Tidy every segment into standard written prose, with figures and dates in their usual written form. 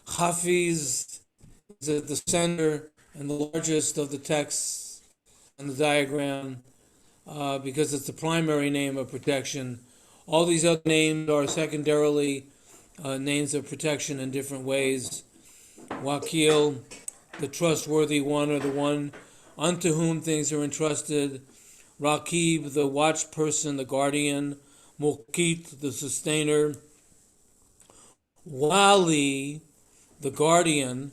Hafiz is at the center and the largest of the texts and the diagram because it's the primary name of protection. All these other names are secondarily names of protection in different ways. Wakil, the trustworthy one, or the one unto whom things are entrusted. Rakib, the watch person, the guardian. Mukit, the sustainer. Wali, the guardian.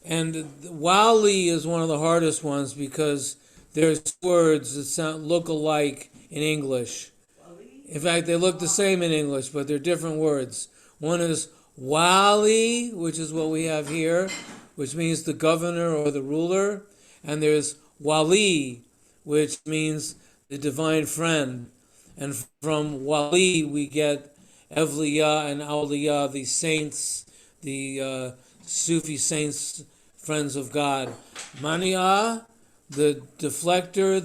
And Wali is one of the hardest ones because there's words that look alike in English. In fact, they look the same in English, but they're different words. One is Wali, which is what we have here, which means the governor or the ruler. And there's Wali, which means the divine friend. And from Wali, we get Evliya and Awliya, the saints, the Sufi saints, friends of God. Mania, the deflector,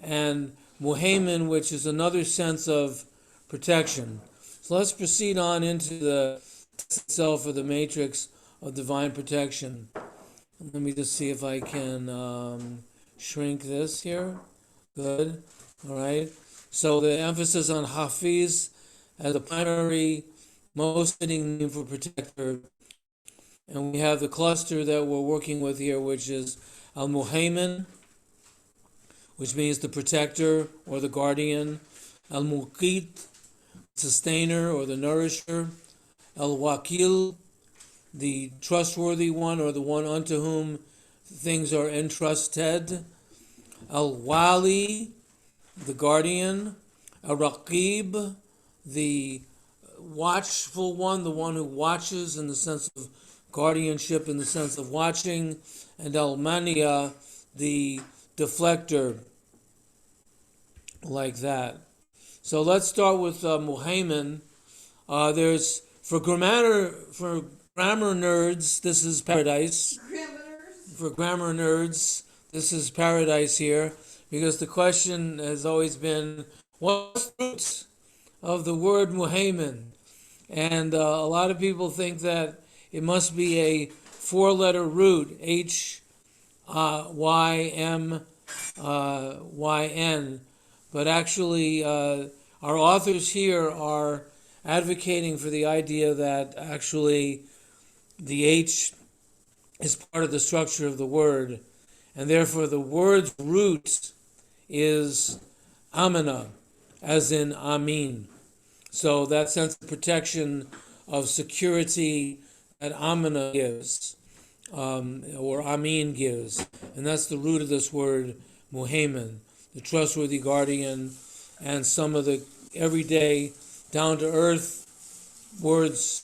and Muhaymin, which is another sense of protection. So let's proceed on into the text itself, or the matrix of divine protection. Let me just see if I can shrink this here. Good. All right. So the emphasis on Hafiz as the primary, most fitting name for protector. And we have the cluster that we're working with here, which is Al-Muhaymin, which means the protector or the guardian. Al-Muqit, sustainer or the nourisher. Al-Wakil, the trustworthy one or the one unto whom things are entrusted. Al-Wali, the guardian. Al-Raqib, the watchful one, the one who watches in the sense of guardianship, in the sense of watching. And Al-Mania, the deflector, like that. So let's start with Muhaymin. There's for grammar nerds, this is paradise. For grammar nerds, this is paradise here, because the question has always been, what's the root of the word Muhaymin? And a lot of people think that it must be a four-letter root, H-Y-M-Y-N. But actually, our authors here are advocating for the idea that actually the H is part of the structure of the word, and therefore the word's root is amana, as in amin. So that sense of protection, of security that amana gives, or amin gives, and that's the root of this word muhaymin, the trustworthy guardian. And some of the everyday, down-to-earth words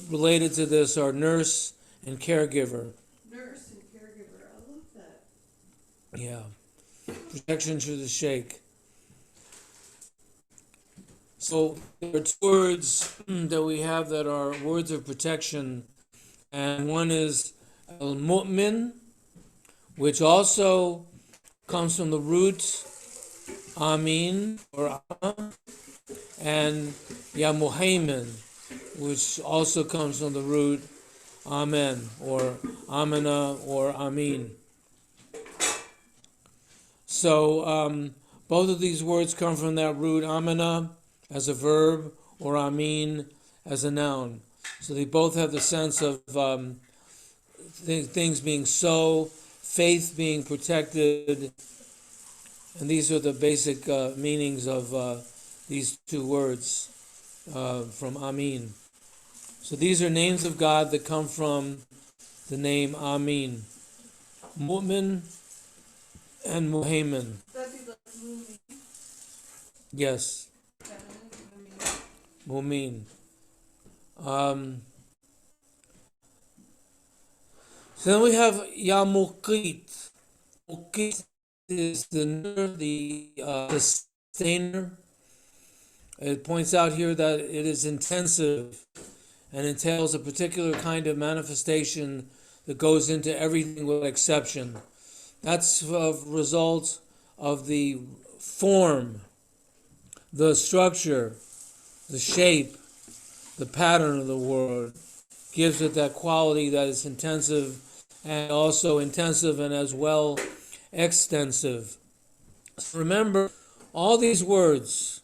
related to this are nurse and caregiver. Nurse and caregiver, I love that. Yeah. Protection through the sheikh. So there are two words that we have that are words of protection, and one is al-mu'min, which also comes from the root amin or amma, and ya muhaymin, which also comes from the root amen or amana or amin. So both of these words come from that root amana as a verb or amin as a noun. So they both have the sense of things being so, faith being protected, and these are the basic meanings of these two words from amin. So these are names of God that come from the name amin. Mu'min and muhaymin. Yes. Mu'min. So then we have ya muqit. Muqit is the sustainer. It points out here that it is intensive and entails a particular kind of manifestation that goes into everything with exception. That's a result of the form, the structure, the shape, the pattern of the word, gives it that quality that is intensive and also intensive and as well extensive. So remember, all these words,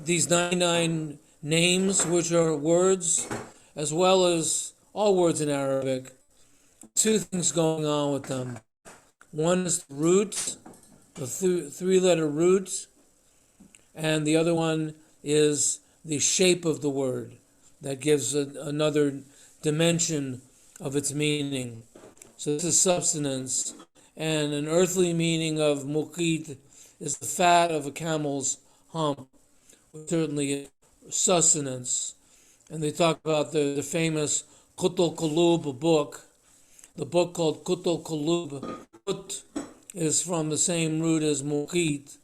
these 99 names, which are words, as well as all words in Arabic, two things going on with them. One is the root, the three-letter root, and the other one is the shape of the word that gives another dimension of its meaning. So this is substance, and an earthly meaning of muqit is the fat of a camel's hump, which certainly sustenance. And they talk about the famous Kutul Kulub book, the book called Kutul Kulub. Kut is from the same root as muqit,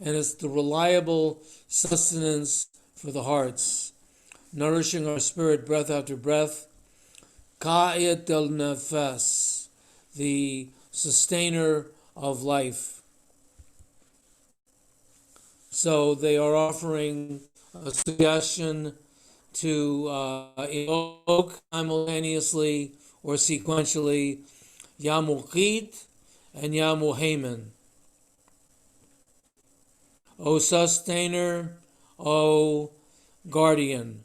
and it's the reliable sustenance for the hearts, nourishing our spirit breath after breath. Qa'id al nafas, the sustainer of life. So they are offering a suggestion to invoke simultaneously or sequentially Ya Muqit and Ya Muhaymin. O sustainer, O guardian.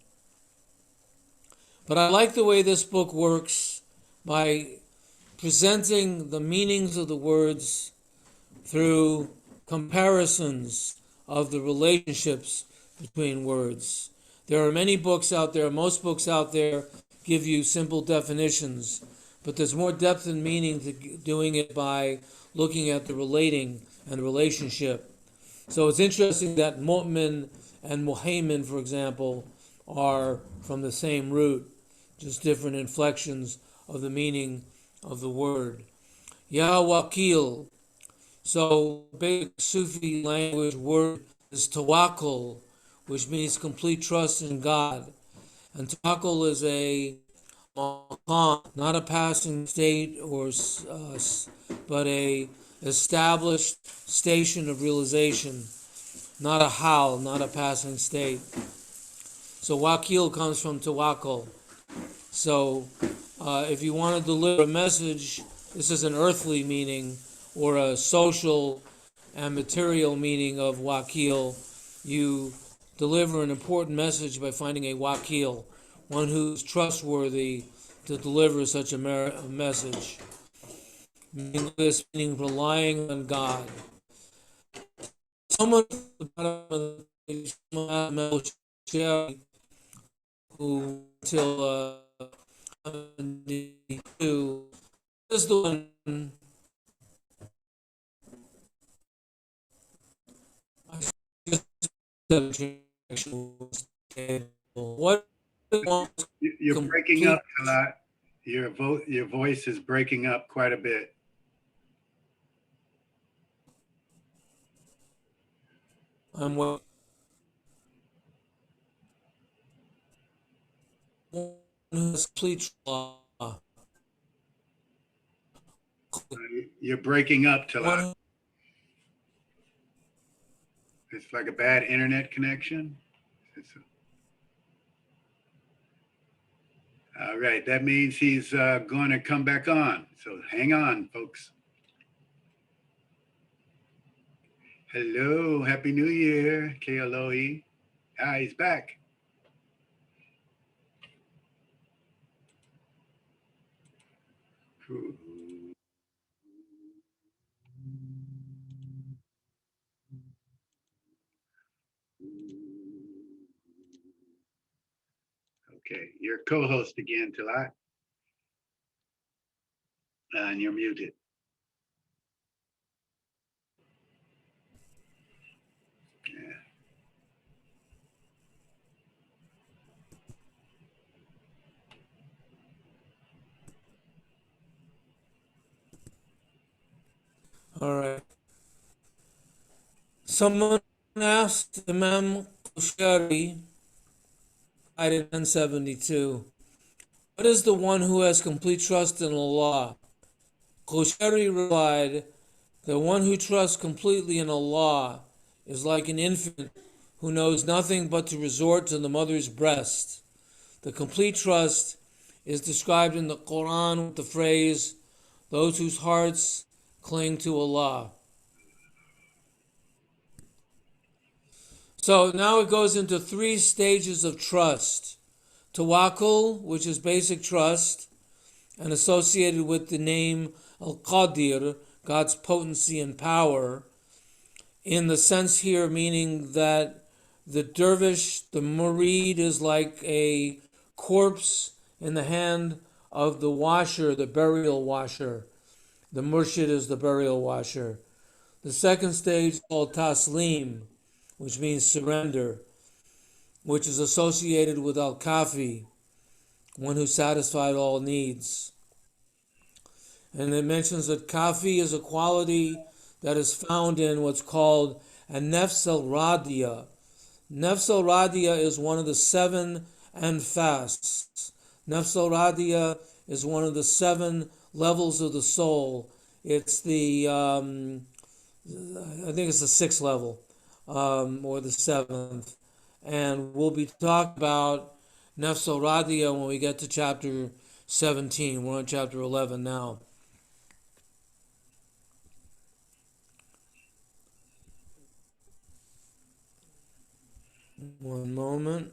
But I like the way this book works by presenting the meanings of the words through comparisons of the relationships between words. There are many books out there, most books out there give you simple definitions, but there's more depth and meaning to doing it by looking at the relating and relationship. So it's interesting that mu'min and muhaymin, for example, are from the same root, just different inflections of the meaning of the word. Ya Wakil. So basic Sufi language word is tawakkul, which means complete trust in God. And tawakkul is a not a passing state but a established station of realization, not a hal, not a passing state. So wakil comes from tawakkul. So if you want to deliver a message, this is an earthly meaning or a social and material meaning of wakil. You deliver an important message by finding a wakil, one who's trustworthy to deliver such a message. Meaning this meaning relying on God. Someone who until 72 is the one what You're breaking complete up a lot. Your voice is breaking up quite a bit. I'm what has complete law. You're breaking up, Talat. One It's like a bad internet connection. All right, that means he's going to come back on. So hang on, folks. Hello, Happy New Year, KLOE. Ah, he's back. Okay, you're co-host again, Talat, and you're muted. Yeah. all right. Someone asked Imam Qushayri, died in 1072, what is the one who has complete trust in Allah? Qushayri replied, the one who trusts completely in Allah is like an infant who knows nothing but to resort to the mother's breast. The complete trust is described in the Quran with the phrase, those whose hearts cling to Allah. So now it goes into 3 stages of trust. Tawakkul, which is basic trust, and associated with the name Al-Qadir, God's potency and power, in the sense here meaning that the dervish, the murid, is like a corpse in the hand of the washer, the burial washer. The murshid is the burial washer. The second stage is called taslim, which means surrender, which is associated with al-kafi, one who satisfied all needs. And it mentions that kafi is a quality that is found in what's called a nefs al-radiya. Nefs al-radiya is one of the 7 anfas. Nefs al-radiya is one of the 7 levels of the soul. It's the, I think it's the 6th level, or the 7th. And we'll be talking about Nefs al-Radiya when we get to chapter 17. We're on chapter 11 now. One moment.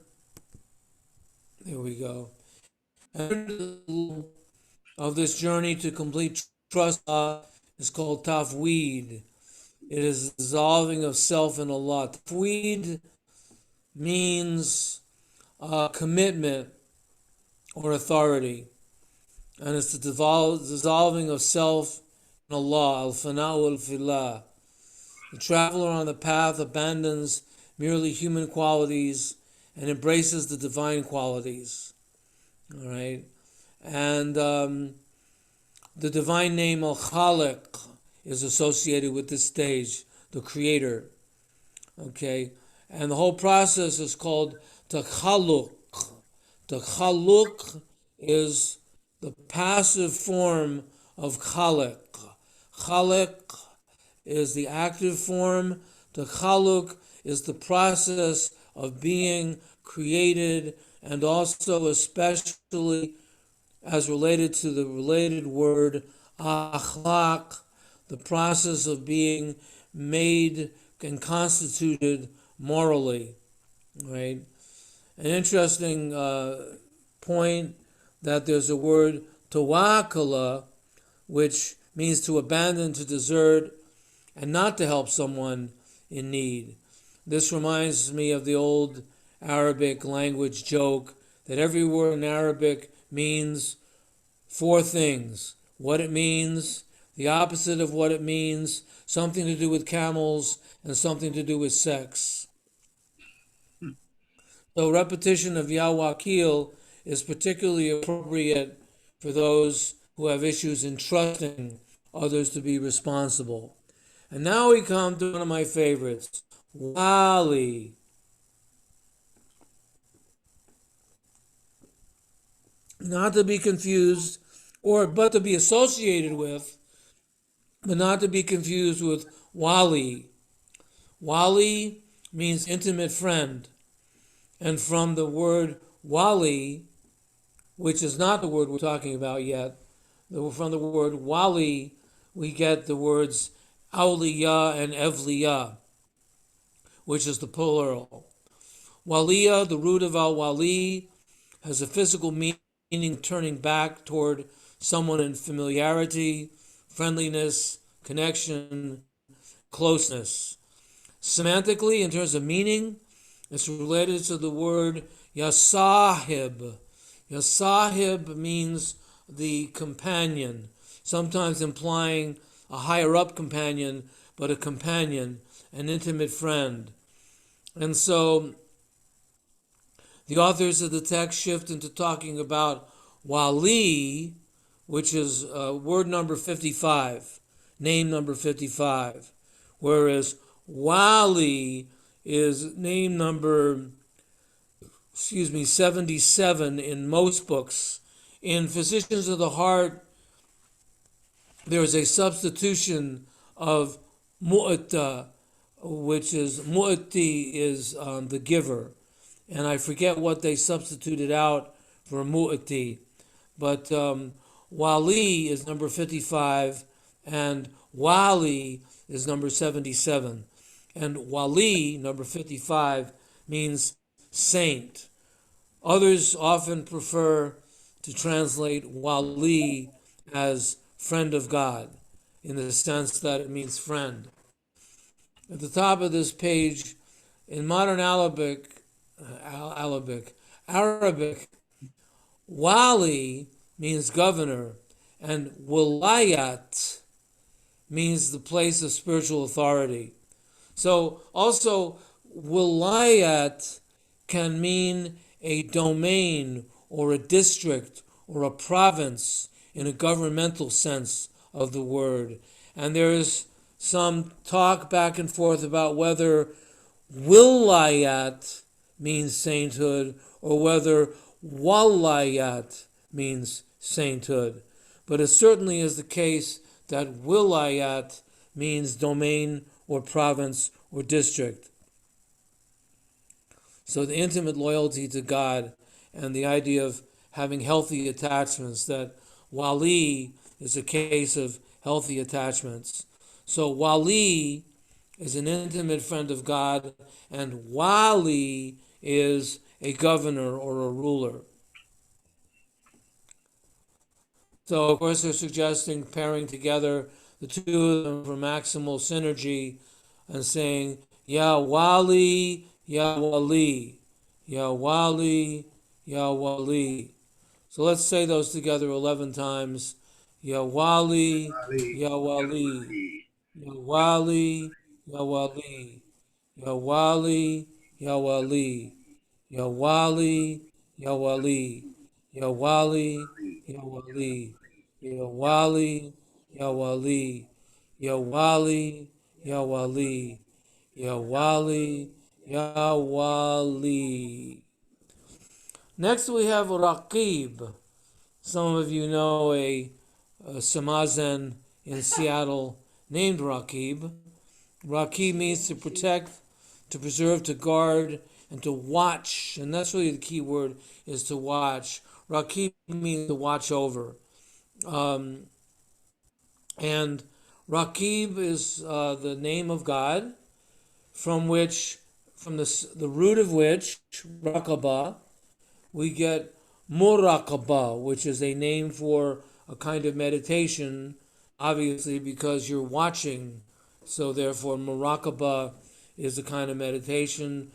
There we go. And of this journey to complete trust is called tafweed. It is dissolving of self in Allah. Tafweed means commitment or authority, and it's the dissolving of self in Allah. Al-fana'u al-filah. The traveler on the path abandons merely human qualities and embraces the divine qualities. All right, and the divine name Al-Khaliq is associated with this stage, the Creator. Okay, and the whole process is called takhalluq. Takhalluq is the passive form of khaliq. Khaliq is the active form. Takhalluq is the process of being created, and also especially as related to the related word akhlaq, the process of being made and constituted morally, right? An interesting point that there's a word tawakkala, which means to abandon, to desert, and not to help someone in need. This reminds me of the old Arabic language joke that every word in Arabic means 4 things. What it means, the opposite of what it means, something to do with camels, and something to do with sex. So repetition of Ya Wakil is particularly appropriate for those who have issues in trusting others to be responsible. And now we come to one of my favorites, Wali. Not to be confused, but to be associated with, but not to be confused with Wali. Wali means intimate friend. And from the word Wali, which is not the word we're talking about yet, from the word Wali, we get the words Awliya and Evliya, which is the plural. Waliya, the root of al-Wali, has a physical meaning turning back toward someone in familiarity, friendliness, connection, closeness. Semantically, in terms of meaning, it's related to the word Yasahib. Yasahib means the companion, sometimes implying a higher up companion, but a companion, an intimate friend. And so the authors of the text shift into talking about Wali, which is word number 55, name number 55, whereas Wali is name number 77 in most books. In Physicians of the Heart, there is a substitution of mu'ta which is mu'ti is the giver. And I forget what they substituted out for mu'ti. But wali is number 55 and wali is number 77. And wali, number 55, means saint. Others often prefer to translate wali as friend of God, in the sense that it means friend. At the top of this page, in modern Arabic, wali means governor, and wilayat means the place of spiritual authority. So also, wilayat can mean a domain or a district or a province in a governmental sense of the word. And there is some talk back and forth about whether wilayat means sainthood or whether walayat means sainthood. But it certainly is the case that wilayat means domain or province or district. So the intimate loyalty to God and the idea of having healthy attachments, that wali is a case of healthy attachments. So wali is an intimate friend of God, and wali is a governor or a ruler. So, of course, they're suggesting pairing together the two of them for maximal synergy and saying, Ya Wali, Ya Wali, Ya Wali, Ya Wali. So let's say those together 11 times. Ya Wali, Ali, Ya Wali, Ali, Ya Wali, Ya Wali, Ya Wali, Ya Wali, Ya Wali, Ya Wali, Ya Wali, Ya Wali, Ya Wali, Ya Wali, Ya Wali, Ya Wali, Ya Wali, Ya Wali. Next we have Raqib. Some of you know a Samazen in Seattle named Raqib. Raqib means to protect, to preserve, to guard, and to watch. And that's really the key word, is to watch. Raqib means to watch over. Um, and Raqib is the name of God, from the root of which, Raqaba, we get Muraqaba, which is a name for a kind of meditation, obviously because you're watching. So therefore, Muraqaba is a kind of meditation.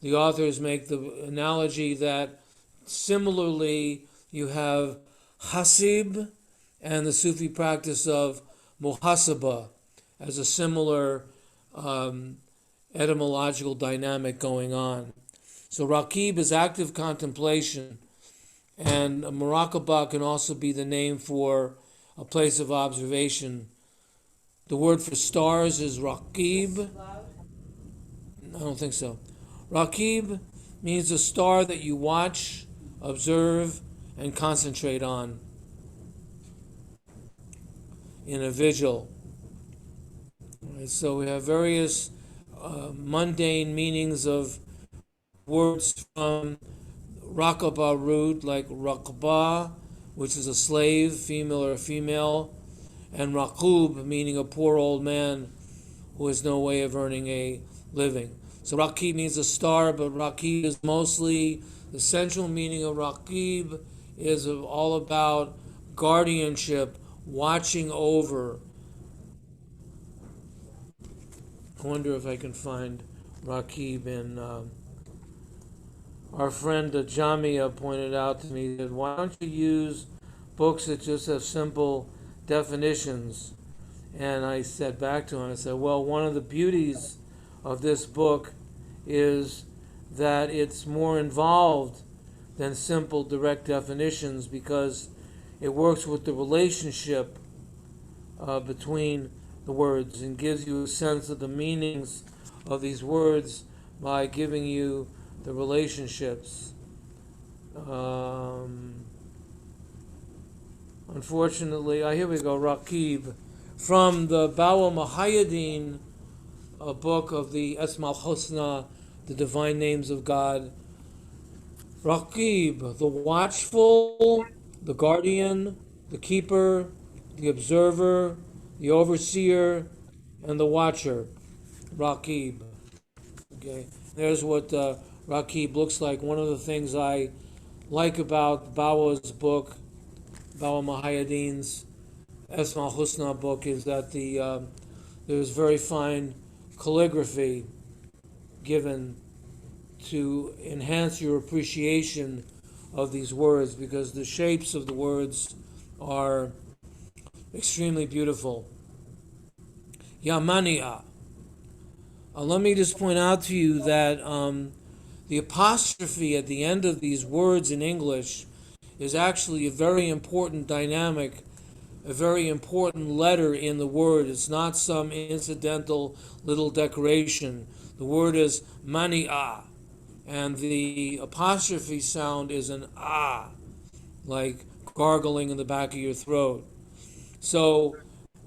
The authors make the analogy that similarly you have Hasib and the Sufi practice of Muhasaba as a similar etymological dynamic going on. So Raqib is active contemplation, and Muraqabah can also be the name for a place of observation. The word for stars is Raqib. I don't think so. Raqib means a star that you watch, observe, and concentrate on in a vigil. Right, so we have various mundane meanings of words from Raqaba root, like Raqba, which is a slave, female or female, and Raqub, meaning a poor old man who has no way of earning a living. So Raqib means a star, but Raqib is mostly, the central meaning of Raqib is all about guardianship, watching over. I wonder if I can find Raqib in. Our friend Jamia pointed out to me that why don't you use books that just have simple definitions? And I said back to him, I said, well, one of the beauties of this book is that it's more involved than simple direct definitions, because it works with the relationship between the words and gives you a sense of the meanings of these words by giving you the relationships. Unfortunately, here we go, Raqib. From the Bawa Mahayadin, a book of the Esmal Husna, the divine names of God. Raqib, the watchful, the guardian, the keeper, the observer, the overseer, and the watcher. Raqib. Okay, there's what Raqib looks like. One of the things I like about Bawa's book, Bawa Mahayadin's Esma Husna book, is that there's very fine calligraphy given to enhance your appreciation of these words, because the shapes of the words are extremely beautiful. Yamania. Let me just point out to you that the apostrophe at the end of these words in English is actually a very important dynamic, a very important letter in the word. It's not some incidental little decoration. The word is mania, and the apostrophe sound is an ah, like gargling in the back of your throat. So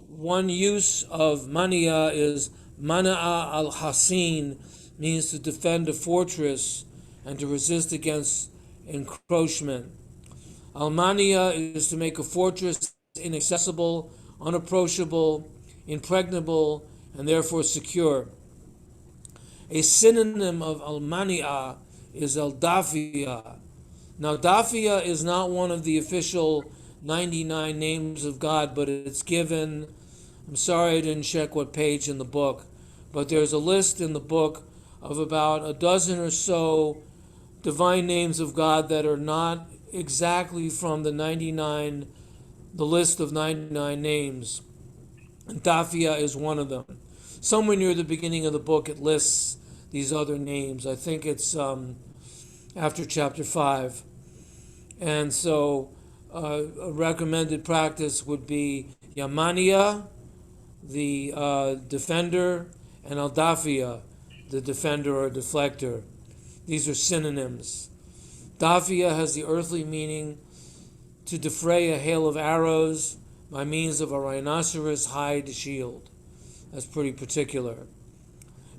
one use of mania is mana'a al-hasin, means to defend a fortress and to resist against encroachment. Al-mania is to make a fortress inaccessible, unapproachable, impregnable, and therefore secure. A synonym of al-mania is al-dafiya. Now, dafiya is not one of the official 99 names of God, but it's given. I'm sorry I didn't check what page in the book, but there's a list in the book of about a dozen or so divine names of God that are not exactly from the list of 99 names. And Dafiya is one of them. Somewhere near the beginning of the book, it lists these other names. I think it's after chapter 5. And so a recommended practice would be Yamania, the defender, and Al-Dafiya, the defender or deflector. These are synonyms. Dafiya has the earthly meaning to defray a hail of arrows by means of a rhinoceros hide shield. That's pretty particular.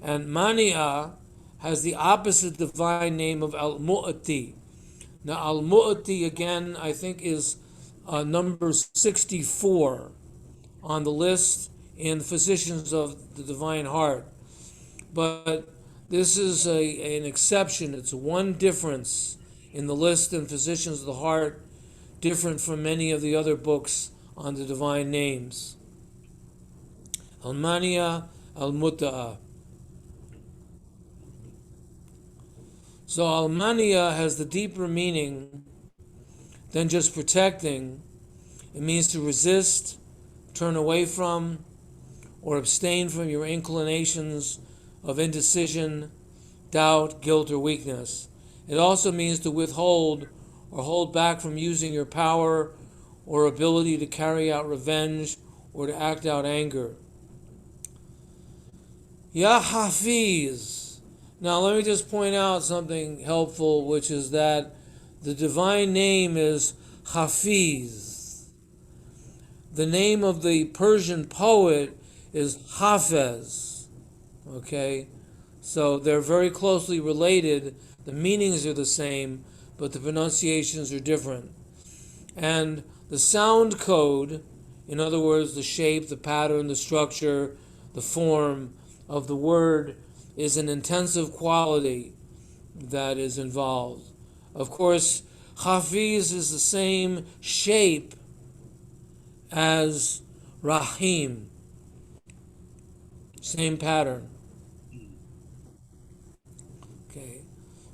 And Mania has the opposite divine name of Al-Mu'ti. Now, Al-Mu'ti, again, I think is number 64 on the list in Physicians of the Divine Heart. But this is an exception. It's one difference in the list in Physicians of the Heart, different from many of the other books on the divine names. Al-Mania, Al-Muta'a. So Al-Mania has the deeper meaning than just protecting. It means to resist, turn away from, or abstain from your inclinations of indecision, doubt, guilt, or weakness. It also means to withhold or hold back from using your power or ability to carry out revenge or to act out anger. Ya Hafiz. Now let me just point out something helpful, which is that the divine name is Hafiz. The name of the Persian poet is Hafez. Okay? So they're very closely related. The meanings are the same, but the pronunciations are different. And the sound code, in other words, the shape, the pattern, the structure, the form of the word, is an intensive quality that is involved. Of course, Hafiz is the same shape as Rahim, same pattern. Okay,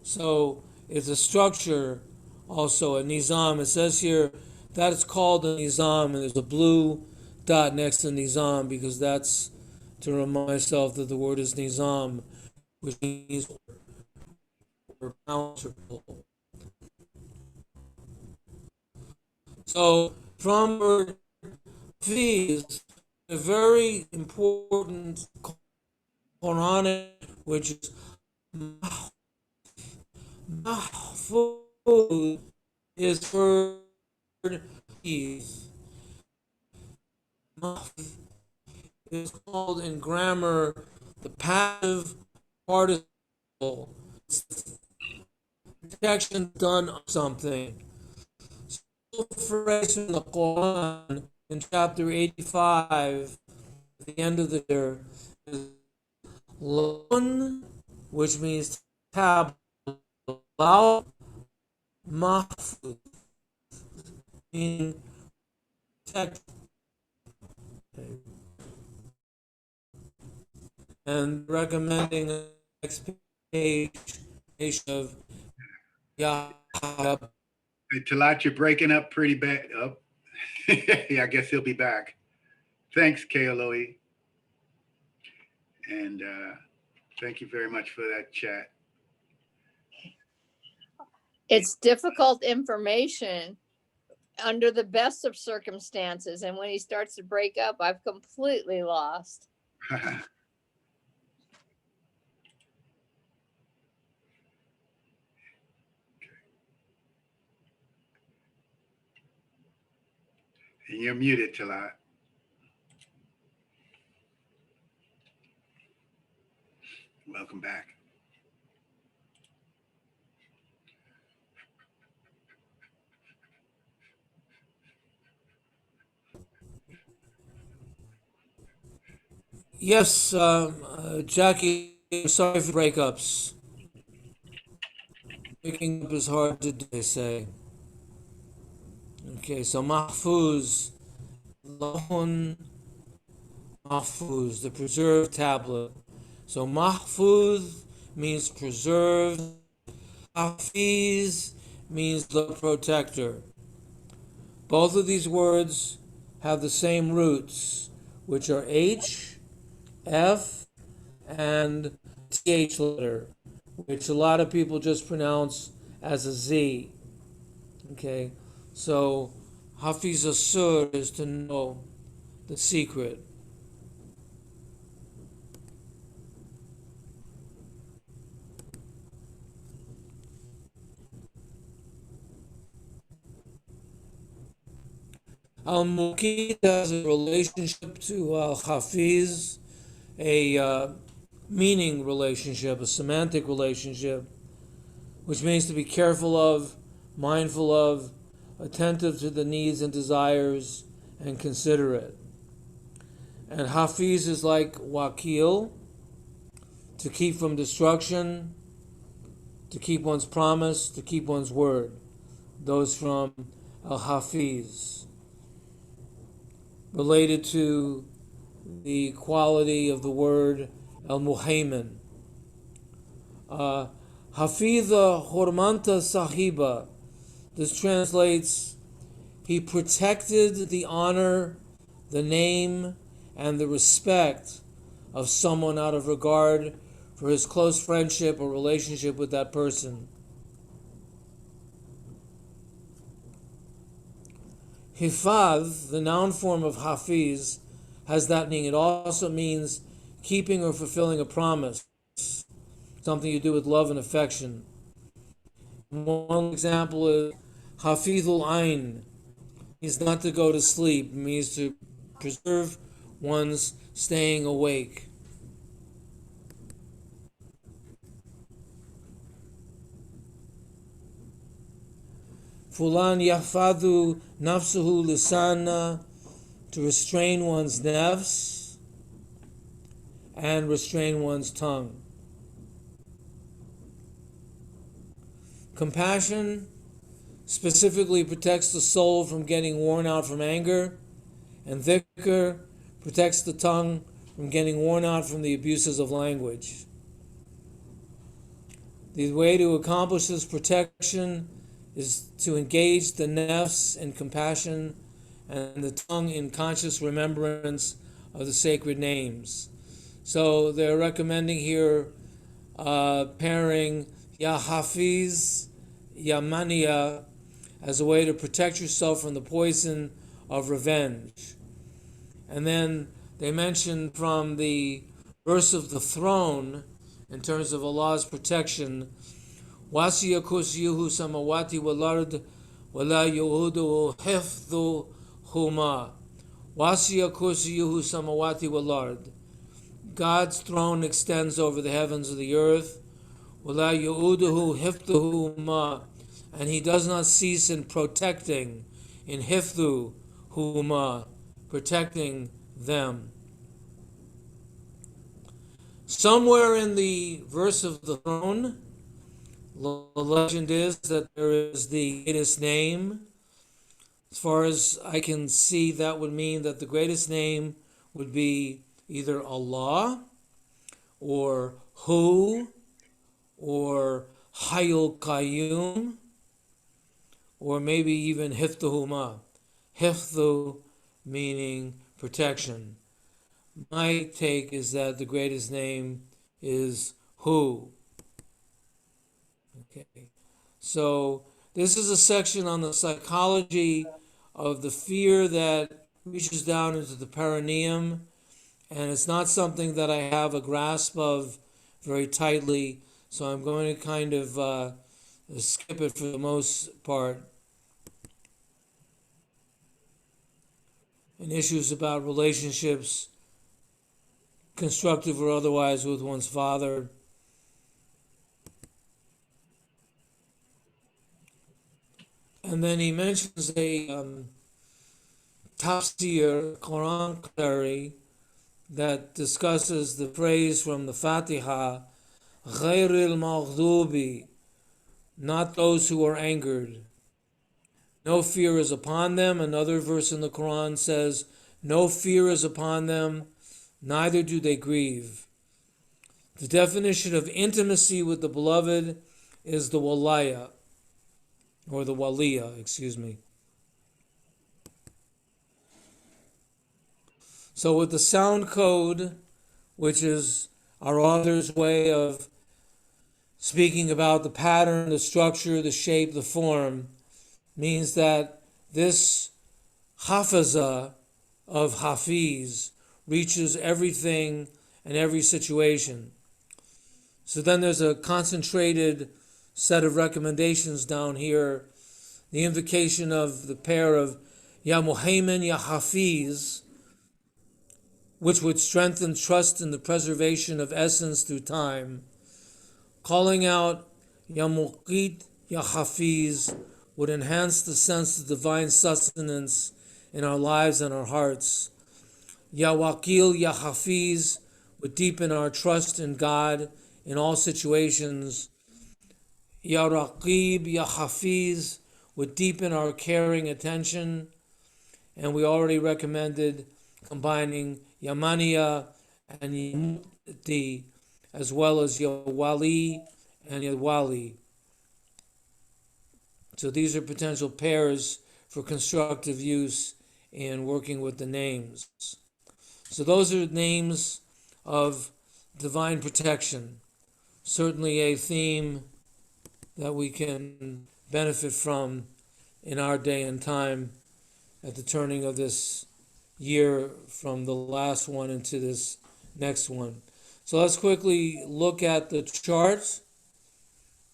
so it's a structure, also a nizam. It says here that it's called a nizam, and there's a blue dot next to nizam because that's to remind myself that the word is nizam, which means bountiful. So from word fees, a very important Quranic, which is mahfuz, is word fees. Mahfuz is called in grammar the passive participle. Protection done on something. So phrase in the Quran in chapter 85, at the end of the year, is Lun, which means tab, mahfuz, meaning protect, and recommending the next page of Yahya. Hey, Talat, you're breaking up pretty bad. Oh. Yeah, I guess he'll be back. Thanks, KLOE. And thank you very much for that chat. It's difficult information under the best of circumstances. And when he starts to break up, I've completely lost. And you're muted, Talat. Welcome back. Yes, Jackie, sorry for breakups. Breaking up is hard to do, they say. Okay, so mahfuz, lahun mahfuz, the preserved tablet. So mahfuz means preserved. Hafiz means the protector. Both of these words have the same roots, which are H, F, and TH letter, which a lot of people just pronounce as a Z. Okay, so Hafiz Asur is to know the secret. Al-Muqid has a relationship to Al-Hafiz, a meaning relationship, a semantic relationship, which means to be careful of, mindful of, attentive to the needs and desires, and considerate. And Hafiz is like Wakil, to keep from destruction, to keep one's promise, to keep one's word. Those from Al-Hafiz. Related to the quality of the word Al-Muhaymin. Hafidha Hormanta Sahiba. This translates, he protected the honor, the name, and the respect of someone out of regard for his close friendship or relationship with that person. Hifadh, the noun form of Hafiz, has that meaning. It also means keeping or fulfilling a promise, something you do with love and affection. One example is Hafizul Ain, means not to go to sleep, it means to preserve one's staying awake. Fulan yahfadhu nafsuhu lisana, to restrain one's nafs and restrain one's tongue. Compassion specifically protects the soul from getting worn out from anger, and dhikr protects the tongue from getting worn out from the abuses of language. The way to accomplish this protection is to engage the nafs in compassion and the tongue in conscious remembrance of the sacred names. So they're recommending here pairing Ya Hafiz, Ya Mania as a way to protect yourself from the poison of revenge. And then they mention from the verse of the throne, in terms of Allah's protection, Wasiya kursiyuhu samawati wal ard wala yuhuduhu hifdhuhuma. Wasiya kursiyuhu samawati wal ard. God's throne extends over the heavens of the earth. وَلَا يُؤُدُهُ حِفْظُهُمَا, and he does not cease in protecting, in hifdhuhuma, protecting them. Somewhere in the verse of the throne, the legend is that there is the greatest name. As far as I can see, that would mean that the greatest name would be either Allah or Hu or Hayyul Qayyum or maybe even Hifdhuhuma. Hifdhu meaning protection. My take is that the greatest name is Hu. Okay. So this is a section on the psychology of the fear that reaches down into the perineum, and it's not something that I have a grasp of very tightly, so I'm going to kind of skip it for the most part. And issues about relationships, constructive or otherwise, with one's father. And then he mentions a tafsir, Quran commentary, that discusses the phrase from the Fatiha, غَيْرِ الْمَغْضُوبِ, not those who are angered. No fear is upon them. Another verse in the Quran says, no fear is upon them, neither do they grieve. The definition of intimacy with the beloved is the walaya, or the waliya, excuse me. So with the sound code, which is our author's way of speaking about the pattern, the structure, the shape, the form, means that this hafaza of Hafiz reaches everything and every situation. So then there's a concentrated set of recommendations down here. The invocation of the pair of Ya Muhaymin, Ya Hafiz, which would strengthen trust in the preservation of essence through time. Calling out Ya Muqit, Ya Hafiz would enhance the sense of divine sustenance in our lives and our hearts. Ya Waqil, Ya Hafiz would deepen our trust in God in all situations. Ya Raqib, Ya Hafiz would deepen our caring attention. And we already recommended combining Yamaniya and Yamuti, as well as Ya Wali and Ya Wali. So these are potential pairs for constructive use in working with the names. So those are names of divine protection. Certainly a theme that we can benefit from in our day and time at the turning of this year from the last one into this next one. So let's quickly look at the chart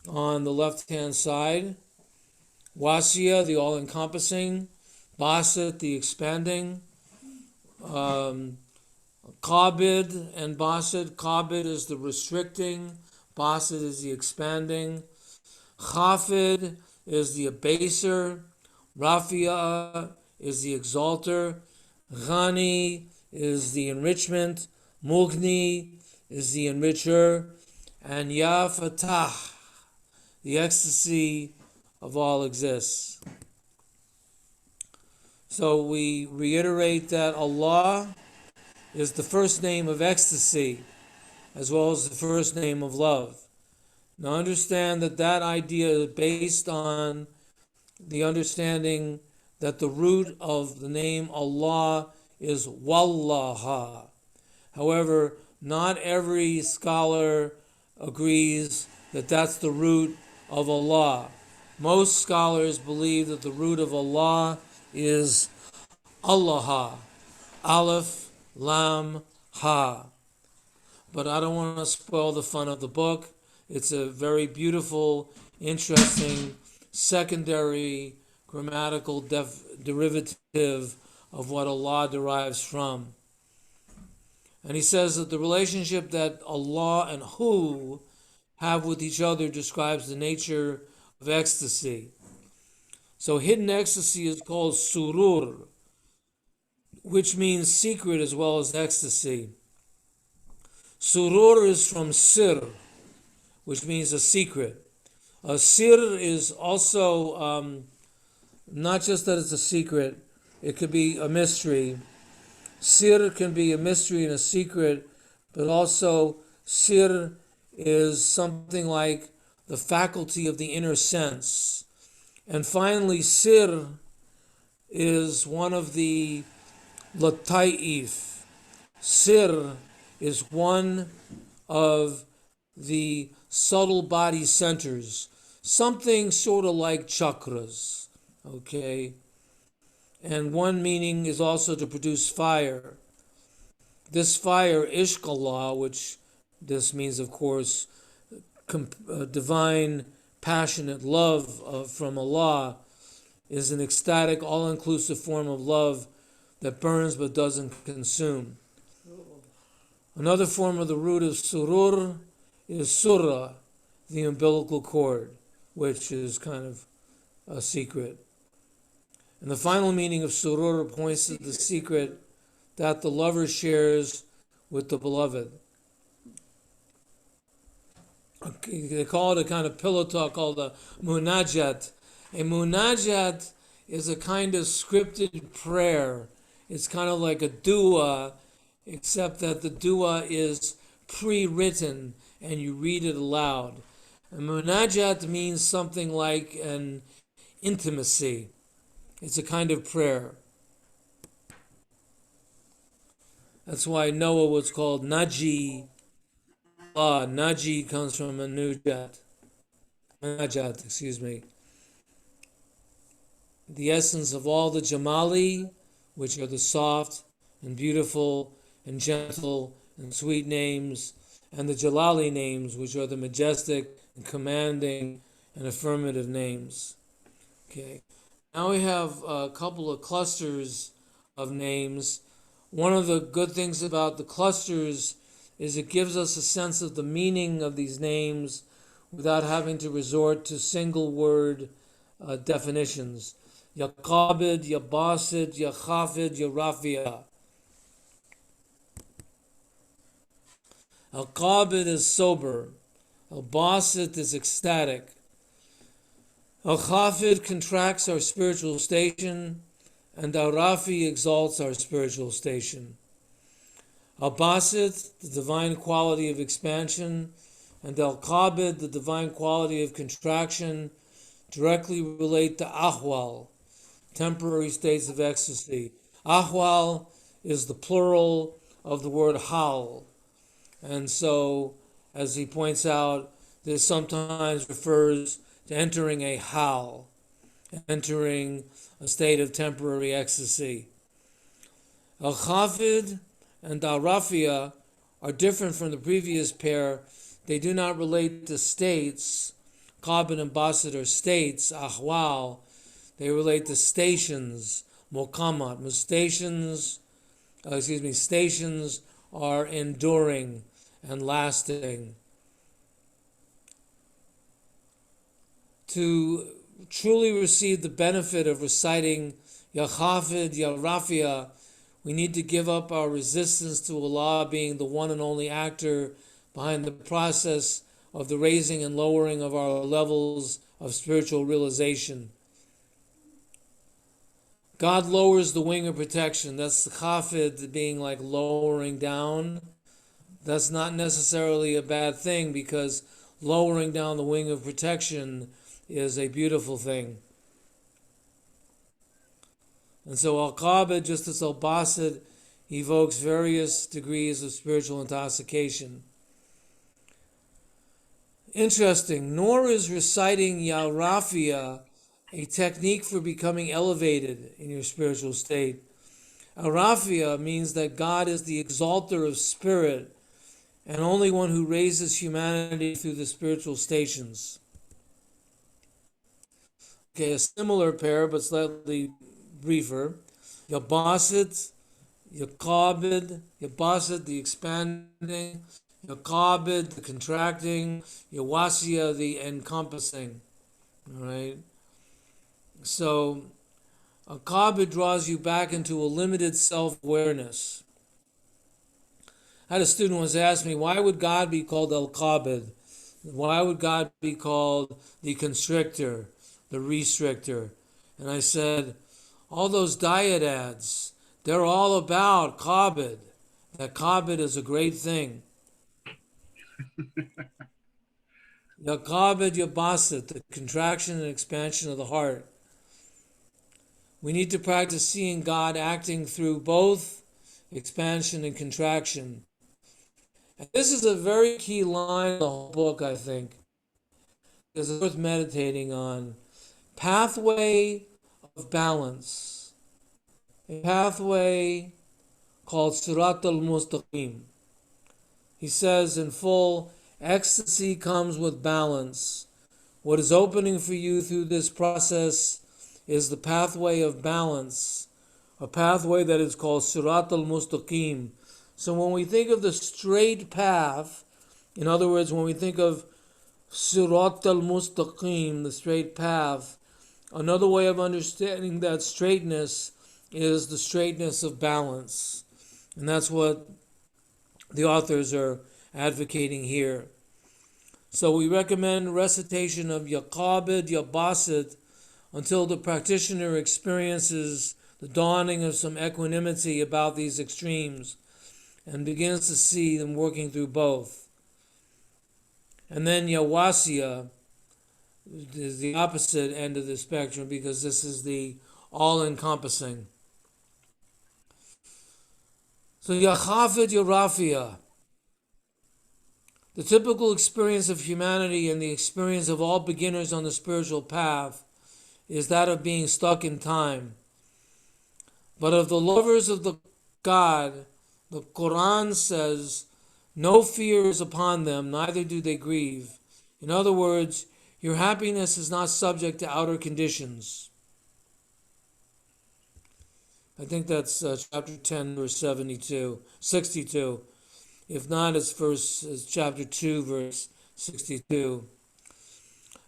on the left-hand side. Wasiya, the all-encompassing. Basit, the expanding. Qabid and Basit. Qabid is the restricting. Basit is the expanding. Khafid is the abaser. Rafia is the exalter. Ghani is the enrichment. Mughni is the enricher. And Ya Fatah, the ecstasy of all exists. So we reiterate that Allah is the first name of ecstasy as well as the first name of love. Now understand that that idea is based on the understanding that the root of the name Allah is Wallaha. However, not every scholar agrees that that's the root of Allah. Most scholars believe that the root of Allah is Allaha, Aleph, Lam, Ha. But I don't want to spoil the fun of the book. It's a very beautiful, interesting, secondary grammatical derivative of what Allah derives from. And he says that the relationship that Allah and Hu have with each other describes the nature of ecstasy. So hidden ecstasy is called surur, which means secret as well as ecstasy. Surur is from sir, which means a secret. A sir is also not just that it's a secret, it could be a mystery. Sir can be a mystery and a secret, but also sir is something like the faculty of the inner sense. And finally, sir is one of the lataif. Sir is one of the subtle body centers, something sort of like chakras, okay? And one meaning is also to produce fire. This fire, ishqallah, which this means, of course, divine, passionate love from Allah, is an ecstatic, all-inclusive form of love that burns but doesn't consume. Another form of the root of surur is surah, the umbilical cord, which is kind of a secret. And the final meaning of surur points to the secret that the lover shares with the beloved. They call it a kind of pillow talk called a munajat. A munajat is a kind of scripted prayer. It's kind of like a dua, except that the dua is pre-written and you read it aloud. A munajat means something like an intimacy. It's a kind of prayer. That's why Noah was called Naji. Naji comes from a Najat, excuse me. The essence of all the Jamali, which are the soft and beautiful and gentle and sweet names, and the Jalali names, which are the majestic and commanding and affirmative names. Okay. Now we have a couple of clusters of names. One of the good things about the clusters is it gives us a sense of the meaning of these names without having to resort to single word definitions. Ya Qabid, Ya Basit, Ya Khafid, Ya Rafia. Al Qabid is sober. Al Basit is ecstatic. Al Khafid contracts our spiritual station, and Al Rafi exalts our spiritual station. Al Basit, the divine quality of expansion, and Al Qabid, the divine quality of contraction, directly relate to Ahwal, temporary states of ecstasy. Ahwal is the plural of the word hal. And so, as he points out, this sometimes refers to entering a hal, entering a state of temporary ecstasy. Al-Khafid and Al-Rafia are different from the previous pair. They do not relate to states. Qabid and Basit are states, ahwal. They relate to stations, mokamat. Stations are enduring and lasting. To truly receive the benefit of reciting Ya Khafid, Ya Rafia, we need to give up our resistance to Allah being the one and only actor behind the process of the raising and lowering of our levels of spiritual realization. God lowers the wing of protection. That's the Khafid being like lowering down. That's not necessarily a bad thing because lowering down the wing of protection is a beautiful thing. And so Al-Qabid, just as Al-Basit, evokes various degrees of spiritual intoxication. Interesting, nor is reciting Ya Rafia a technique for becoming elevated in your spiritual state. Arafia means that God is the exalter of spirit and only one who raises humanity through the spiritual stations. Okay, a similar pair but slightly briefer. Yabasit Yaqabid, Yabasit, the expanding, Yaqabid, the contracting, Yawasiya, the encompassing. All right. So a kabid draws you back into a limited self-awareness. I had a student once ask me, why would God be called al-kabid? Why would God be called the constrictor, the restrictor? And I said, all those diet ads, they're all about kabid. That kabid is a great thing. Yakabid yabasit, the contraction and expansion of the heart. We need to practice seeing God acting through both expansion and contraction. And this is a very key line in the whole book, I think, because it's worth meditating on. Pathway of balance. A pathway called Sirat al-Mustaqim. He says in full, ecstasy comes with balance. What is opening for you through this process is the pathway of balance, a pathway that is called Sirat al-Mustaqim. So when we think of the straight path, in other words, when we think of Sirat al-Mustaqim, the straight path, another way of understanding that straightness is the straightness of balance. And that's what the authors are advocating here. So we recommend recitation of Yaqabid, Yabasit, until the practitioner experiences the dawning of some equanimity about these extremes and begins to see them working through both. And then Yawasya is the opposite end of the spectrum, because this is the all-encompassing. So Yachafid Yarafia, the typical experience of humanity and the experience of all beginners on the spiritual path is that of being stuck in time. But of the lovers of the God, the Quran says, no fear is upon them, neither do they grieve. In other words, your happiness is not subject to outer conditions. I think that's chapter 10, verse 62. If not, it's chapter 2, verse 62.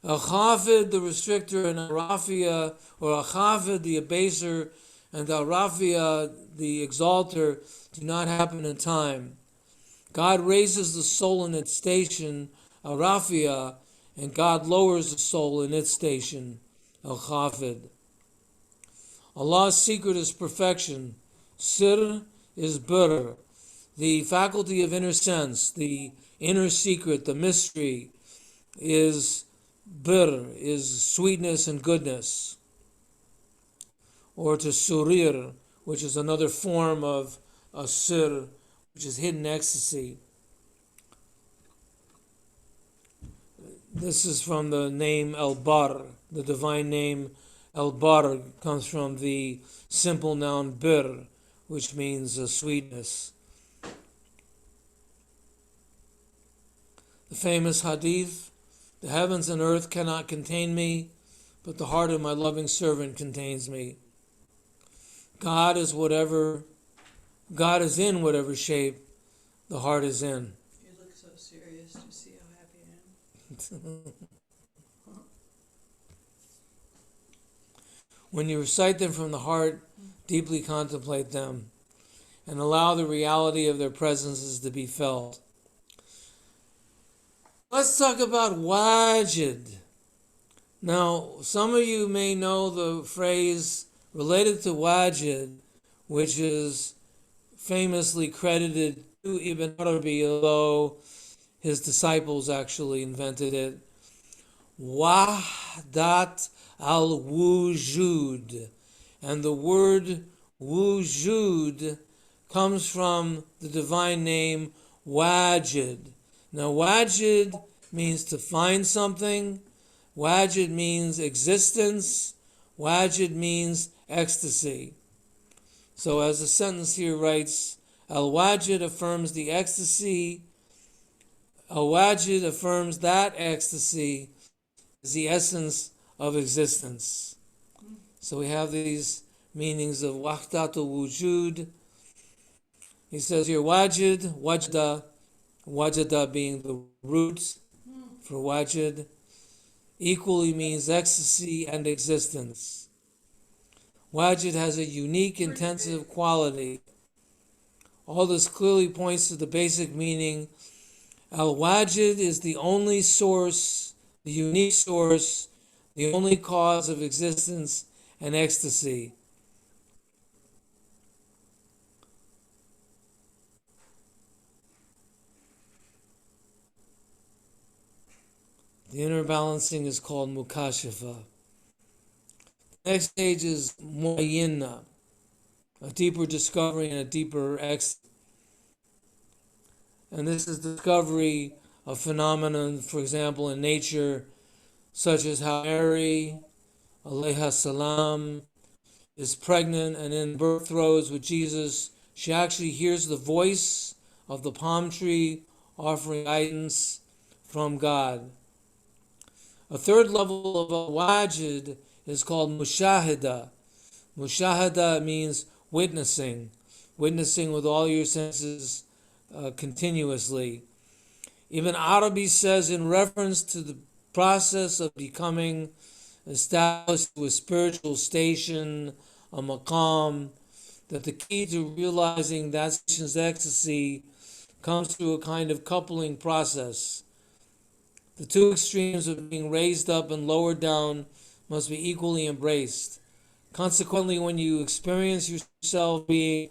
Al-Khafid, the restrictor, and Al-Rafia, or Al-Khafid, the abaser, and Al-Rafia, the exalter, do not happen in time. God raises the soul in its station, Al-Rafia, and God lowers the soul in its station, Al-Khafid. Allah's secret is perfection. Sir is bir, the faculty of inner sense, the inner secret, the mystery, is bir, is sweetness and goodness. Or to surir, which is another form of a sir, which is hidden ecstasy. This is from the name El-Bar. The divine name El-Bar comes from the simple noun bir, which means sweetness. The famous hadith, the heavens and earth cannot contain me, but the heart of my loving servant contains me. God is in whatever shape the heart is in. You look so serious to see how happy I am. When you recite them from the heart, deeply contemplate them and allow the reality of their presences to be felt. Let's talk about wajid. Now, some of you may know the phrase related to wajid, which is famously credited to Ibn Arabi, although his disciples actually invented it. Wahdat al-wujud. And the word wujud comes from the divine name wajid. Now, wajid means to find something. Wajid means existence. Wajid means ecstasy. So as the sentence here writes, Al-Wajid affirms the ecstasy. Al-Wajid affirms that ecstasy is the essence of existence. So we have these meanings of Wahdatul Wujud, He says here, wajid, wajda, wajada being the root for wajid, equally means ecstasy and existence. Wajid has a unique, intensive quality. All this clearly points to the basic meaning. Al-Wajid is the only source, the unique source, the only cause of existence and ecstasy. The inner balancing is called Mukashafa. The next stage is Muayyina, a deeper discovery and a deeper ecstasy. And this is discovery of phenomena, for example, in nature, such as how Mary, alayha salam, is pregnant and in birth throes with Jesus. She actually hears the voice of the palm tree offering guidance from God. A third level of al-wajid is called mushahada. Mushahada means witnessing with all your senses continuously. Ibn Arabi says in reference to the process of becoming established to a spiritual station, a maqam, that the key to realizing that station's ecstasy comes through a kind of coupling process. The two extremes of being raised up and lowered down must be equally embraced. Consequently, when you experience yourself being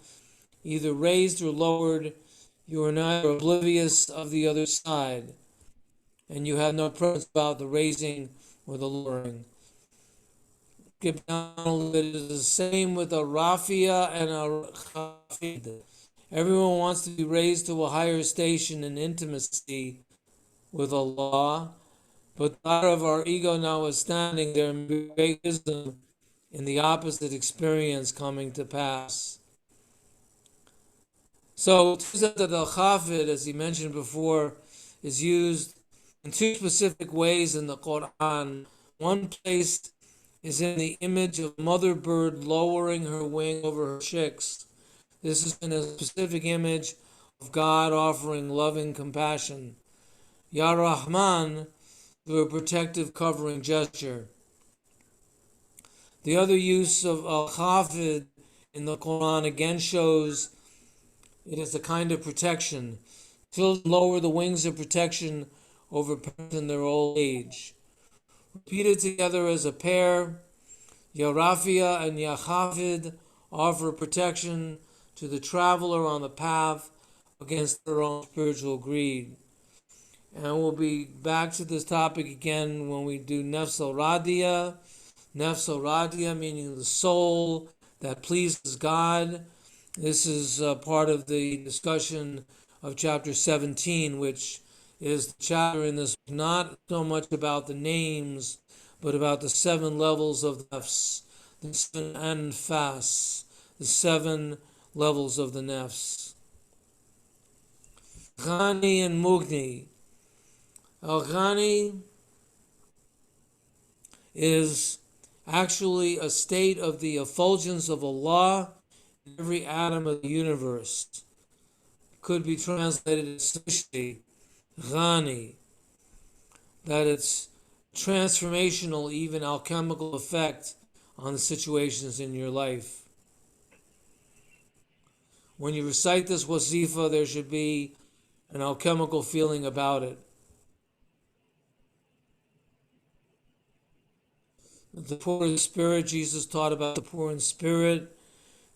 either raised or lowered, you are neither oblivious of the other side, and you have no preference about the raising or the lowering. Get down a little bit. It is the same with a rafia and a khafid. Everyone wants to be raised to a higher station in intimacy with Allah, but out of our ego notwithstanding, there may be great wisdom in the opposite experience coming to pass. So, it turns out that al-khafid, as he mentioned before, is used in two specific ways in the Quran. One place is in the image of mother bird lowering her wing over her chicks. This is in a specific image of God offering loving compassion. Ya Rahman, through a protective covering gesture. The other use of al-khafid in the Quran again shows it is a kind of protection. Children lower the wings of protection over parents in their old age. Repeated together as a pair, Ya Rafia and Ya Khafid offer protection to the traveler on the path against their own spiritual greed. And we'll be back to this topic again when we do Nafs al-Radiya. Nafs al-Radiya meaning the soul that pleases God. This is part of the discussion of chapter 17, which is the chapter in this not so much about the names, but about the 7 levels of the nafs, the 7 anfas, the 7 levels of the nafs. Ghani and Mughni. Al-Ghani is actually a state of the effulgence of Allah in every atom of the universe. Could be translated as Sushi, Ghani, that it's transformational, even alchemical effect on the situations in your life. When you recite this wasifa, there should be an alchemical feeling about it. The poor in spirit, Jesus taught about the poor in spirit.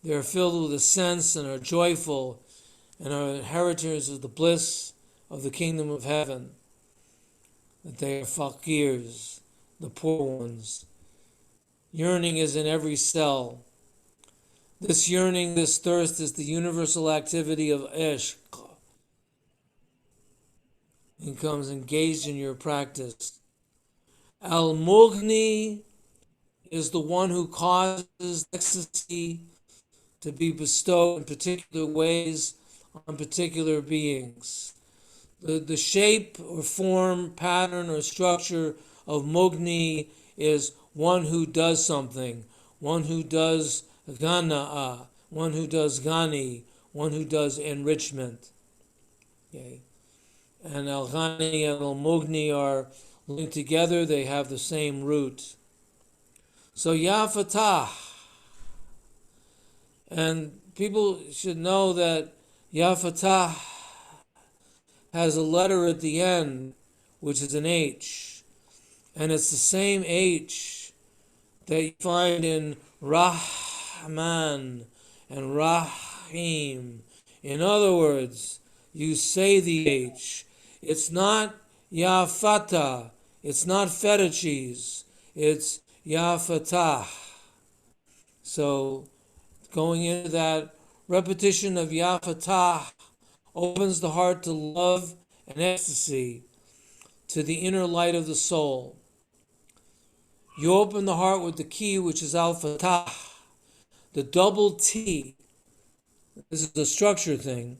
They are filled with a sense and are joyful and are inheritors of the bliss of the kingdom of heaven. That they are faqirs, the poor ones. Yearning is in every cell. This yearning, this thirst is the universal activity of ishq. It becomes engaged in your practice. Al-Mughni is the one who causes ecstasy to be bestowed in particular ways on particular beings. The shape or form, pattern or structure of Mughni is one who does something, one who does Ghana'a, one who does Ghani, one who does enrichment. Okay. And Al-Ghani and Al-Mughni are linked together. They have the same root. So Ya Fatah. And people should know that Ya Fatah has a letter at the end, which is an H. And it's the same H that you find in Rahman and Rahim. In other words, you say the H. It's not Ya Fatah. It's not feta cheese. It's Ya Fatah. So going into that repetition of Ya Fatah opens the heart to love and ecstasy, to the inner light of the soul. You open the heart with the key, which is Al Fatah. The double T, this is a structure thing,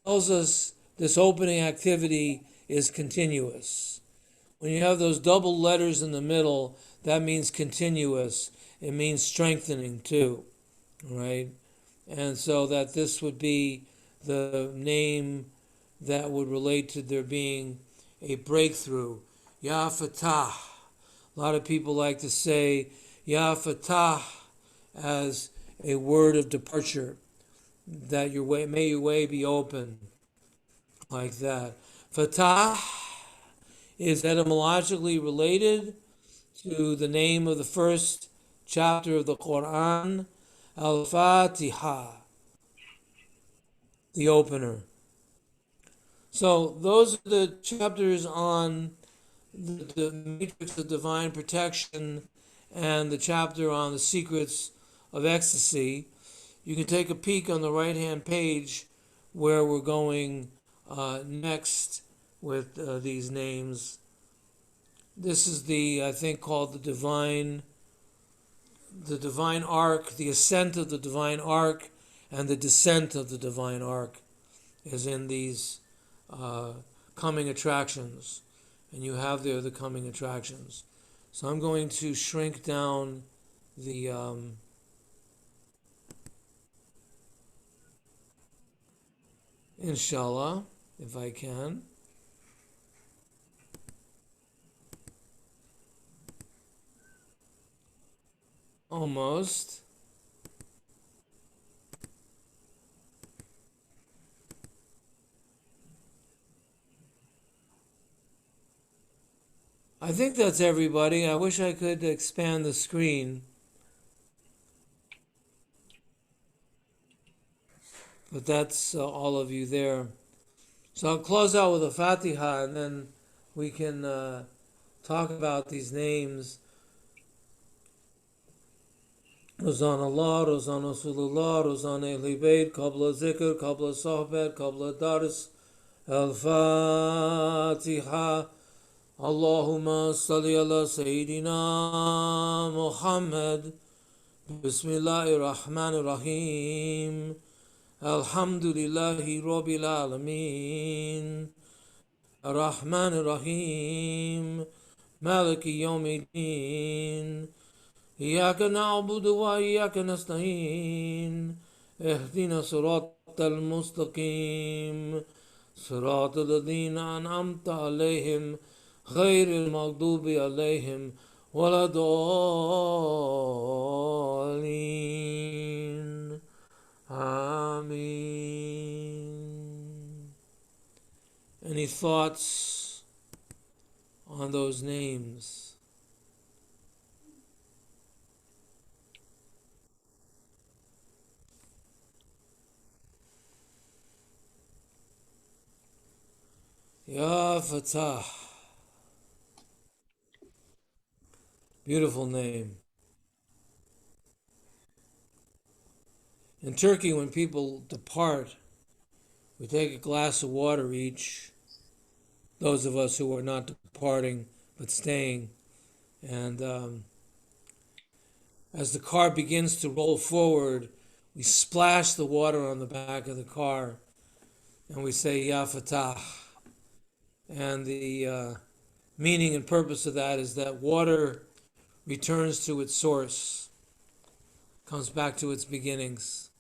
tells us this opening activity is continuous. When you have those double letters in the middle, that means continuous. It means strengthening too, right? And so that this would be the name that would relate to there being a breakthrough. Ya Fatah. A lot of people like to say Ya Fatah as a word of departure, that your way, may your way be open, like that. Fatah is etymologically related to the name of the first chapter of the Quran, Al-Fatiha, the opener. So those are the chapters on the matrix of divine protection and the chapter on the secrets of ecstasy. You can take a peek on the right-hand page where we're going next with these names. This is I think, called the divine arc, the ascent of the divine arc, and the descent of the divine arc is in these coming attractions. And you have there the coming attractions. So I'm going to shrink down the inshallah, if I can. Almost. I think that's everybody. I wish I could expand the screen. But that's all of you there. So I'll close out with a Fatiha, and then we can talk about these names. Rozan Allah, Rozan Rasulullah, Rozan Ahli Bayt, Qabla Zikr, Qabla Sohbet, Qabla Dars, Al-Fatiha. Allahumma salli ala Sayyidina Muhammad. Bismillahir Rahmanir Rahim. Alhamdulillahi Rabbil Alameen. Ar-Rahmanir Rahim. Maliki Yawmiddin. إياك نعبد وإياك نستعين اهدنا صراط المستقيم صراط الذين أنعمت عليهم غير المغضوب عليهم ولا الضالين آمين. Any thoughts on those names? Ya Fatah. Beautiful name. In Turkey, when people depart, we take a glass of water each, those of us who are not departing but staying. And as the car begins to roll forward, we splash the water on the back of the car and we say Ya Fatah. And the meaning and purpose of that is that water returns to its source, comes back to its beginnings.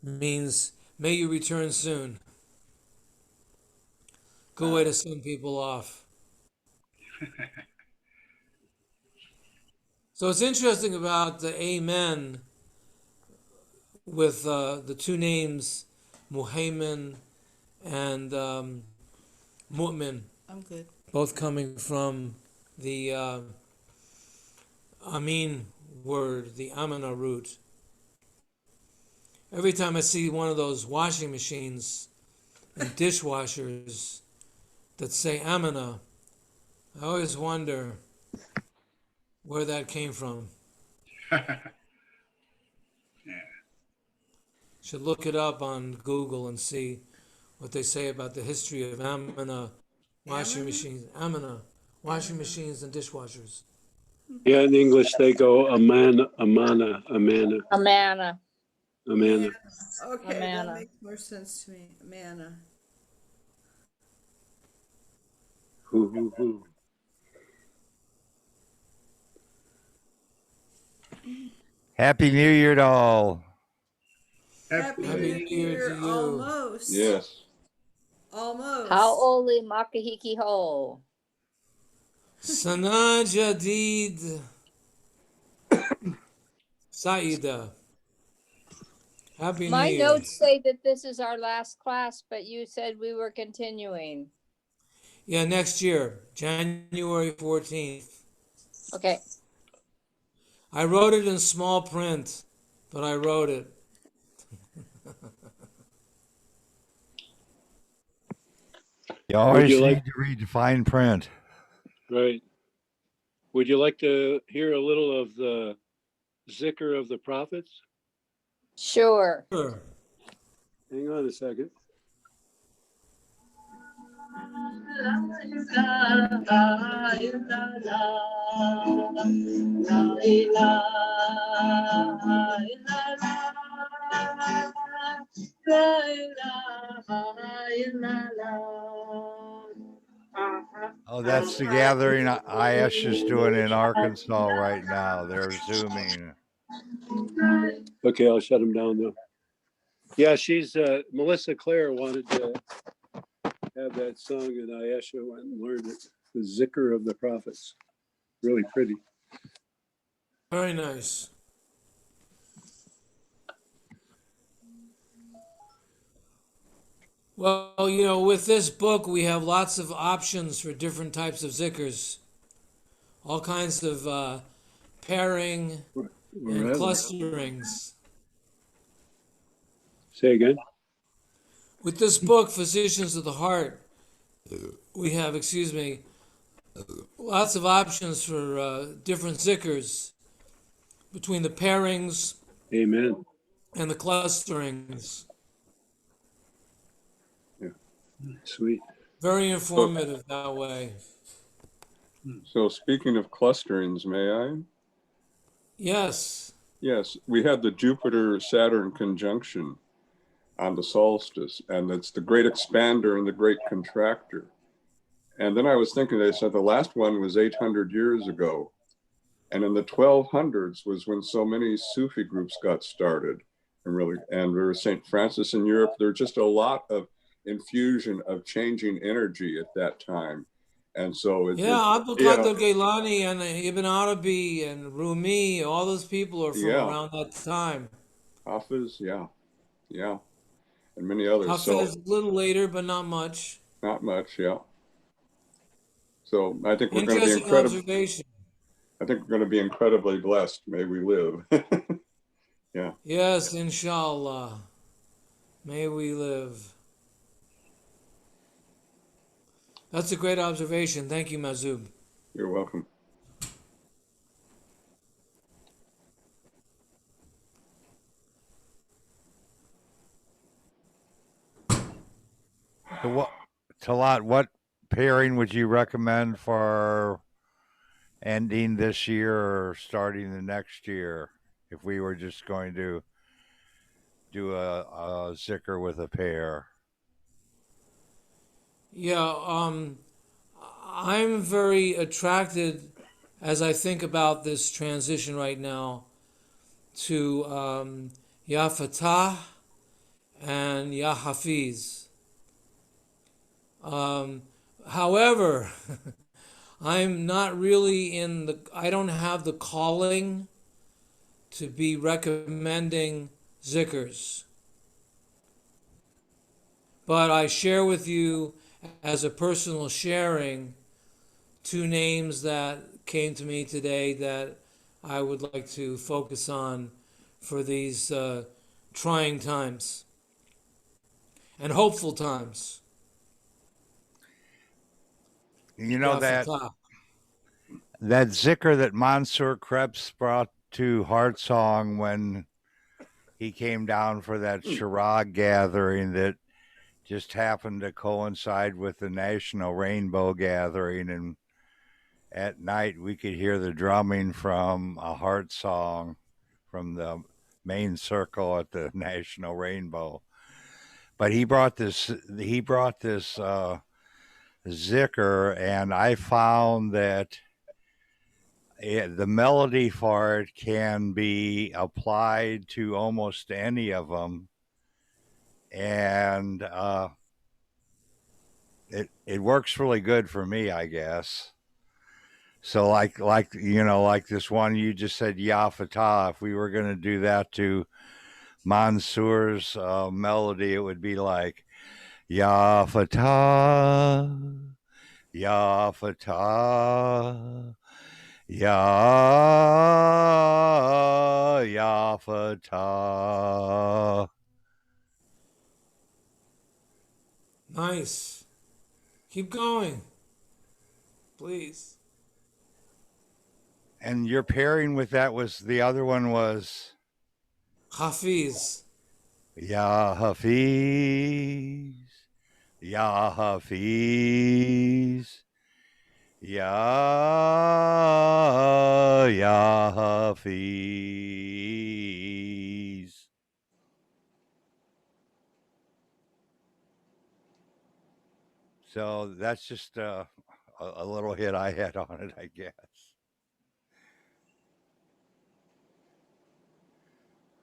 means may you return soon. Good way to send people off. So it's interesting about the Amen with the two names, Muhaymin and Mu'min, I'm good. both coming from the Amin word, the Amana root. Every time I see one of those washing machines and dishwashers that say Amana, I always wonder where that came from. Yeah. Should look it up on Google and see what they say about the history of Amana washing Amana? machines. Amana washing Amana. machines and dishwashers. Yeah, in English they go amana, amana, amana, Amana, amana. Okay, that Amana. makes more sense to me. Mana. Hoo, hoo, hoo. Happy New Year to all. Happy Happy New New Year to Year, you. almost. Yes. Almost. how oli makahiki ho? Sana Jadid Saida. Happy New My Year. notes say that this is our last class, but you said we were continuing. Yeah, next year, January 14th. Okay, I wrote it in small print, but I wrote it. You Would always you like, need to read the fine print. right? Would you like to hear a little of the zikr of the prophets? sure. Sure. Hang on a second. Oh, that's the gathering IS is doing in Arkansas right now. They're zooming. Okay, I'll shut him down though. Yeah, she's Melissa Clare wanted to have that sung, and Ayesha went and learned it. The zikr of the prophets. Really pretty. Very nice. Well, with this book, we have lots of options for different types of zikrs, all kinds of pairing and Wherever. clusterings. Say again. With this book, Physicians of the Heart, we have, lots of options for different zikrs between the pairings Amen. and the clusterings. Yeah. Sweet. Very informative that way. So speaking of clusterings, may I? Yes. Yes, we had the Jupiter-Saturn conjunction on the solstice, and it's the great expander and the great contractor. And then I was thinking, they said the last one was 800 years ago. And in the 1200s was when so many Sufi groups got started. And there was St. Francis in Europe. There was just a lot of infusion of changing energy at that time. And so Abdul Qadir Gailani and Ibn Arabi and Rumi, all those people are from around that time. Hafiz, yeah, and many others. Hafiz a little later, but not much. Not much, yeah. So I think we're going to be Interesting incredible. observation. I think we're going to be incredibly blessed. May we live. Yeah. Yes, inshallah. May we live. That's a great observation. Thank you, Mazub. You're welcome. So Talat, what pairing would you recommend for ending this year or starting the next year? If we were just going to do a zikr with a pair. Yeah, I'm very attracted as I think about this transition right now to Ya Fatah and Ya Hafiz. However, I'm not really I don't have the calling to be recommending zikrs. But I share with you as a personal sharing two names that came to me today that I would like to focus on for these trying times and hopeful times. You know Ya that Fatah. that zikr that Mansour Krebs brought to Heart Song when he came down for that Shirag gathering that just happened to coincide with the National Rainbow Gathering, and at night we could hear the drumming from a Heart Song from the main circle at the National Rainbow. But he brought this zikr, and I found that the melody for it can be applied to almost any of them, and it works really good for me, I guess. So like this one you just said, Ya Fatah. If we were gonna do that to Mansour's melody, it would be like Ya Fatah, Ya Fatah, Ya Fatah. Nice. Keep going, please. And your pairing with that was the other one was Hafiz. Ya Hafiz, Ya Hafiz, Ya Hafiz. So that's just a little hit I had on it, I guess.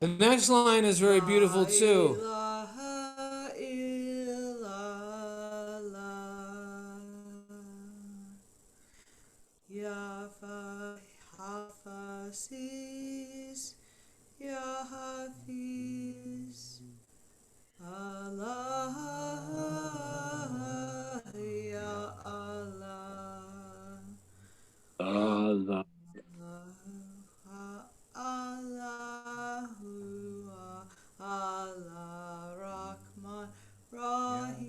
The next line is very beautiful La too. ilaha illallah. Ya Hafiz, Ya Hafiz, Allah, Ya Allah, Allah. Allahu, Allah, Rahman, Rahim.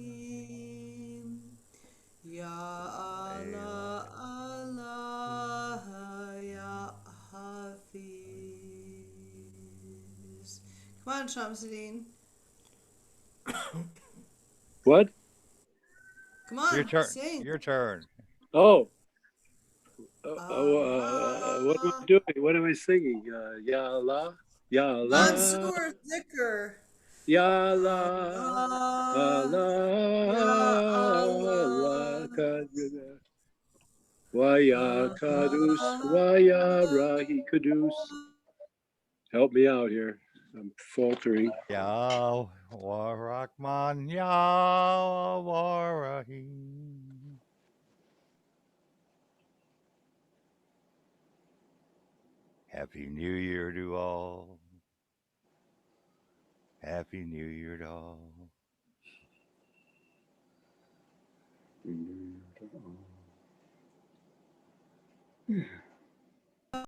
Ya Allah, Allah, Ya Hafiz. Come on, Shamsuddin. What? Come Your on, turn. sing. Your turn. Oh, what am I Allah. doing? What am I singing? Ya Allah, Ya Allah, Mansoor Zikr. Ya Allah, Allah. Ya Allah, Allah, Allah. Kaduna. Wa ya Kadus, Allah. Wa ya Rahi Kadus. Help me out here. I'm faltering. Ya Rahman, Ya Rahim. Happy New Year to all. Happy New Year to all. Mm.